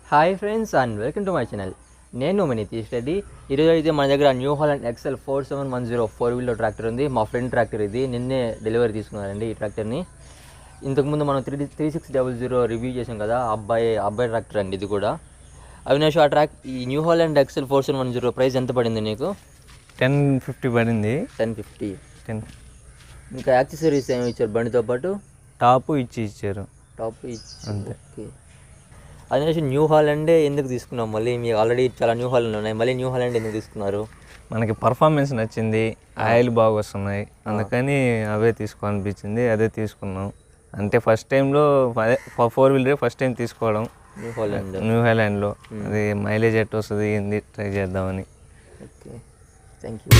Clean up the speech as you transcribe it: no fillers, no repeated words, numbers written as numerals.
Hi friends and welcome to my channel. నేను నితీష్ రెడ్డి. ఈరోజు అయితే మన దగ్గర న్యూ హాలండ్ ఎక్సెల్ 4710 4-వీలర్ ట్రాక్టర్ ఉంది. మా ఫ్రెండ్ ట్రాక్టర్ ఇది. నిన్నే డెలివరీ తీసుకున్నారండి ఈ ట్రాక్టర్ని. ఇంతకుముందు మనం 3600 రివ్యూ చేసాం కదా, అబ్బాయి ట్రాక్టర్ అండి ఇది కూడా. అవినాష్, ఈ న్యూ హాలండ్ ఎక్సెల్ 4710 ప్రైస్ ఎంత పడింది నీకు? 1050 పడింది. 1050. ఇంకా యాక్సెసరీస్ ఏమి ఇచ్చారు బండితో పాటు? టాప్ ఇచ్చారు. అంతే. ఓకే. అవినాష్, న్యూ హాలండే ఎందుకు తీసుకున్నాం? మళ్ళీ మీకు ఆల్రెడీ చాలా న్యూ హాలండ్ ఉన్నాయి, మళ్ళీ న్యూ హాలండ్ ఎందుకు తీసుకున్నారు? మనకి పర్ఫార్మెన్స్ నచ్చింది, ఆయిల్ బాగా వస్తున్నాయి, అందుకని అవే తీసుకోవాలనిపించింది, అదే తీసుకున్నాం. అంటే ఫస్ట్ టైంలో 4-వీలరే ఫస్ట్ టైం తీసుకోవడం న్యూ హాలండ్లో. అది మైలేజ్ ఎట్ వస్తుంది ఏంది ట్రై చేద్దామని. Okay, thank you.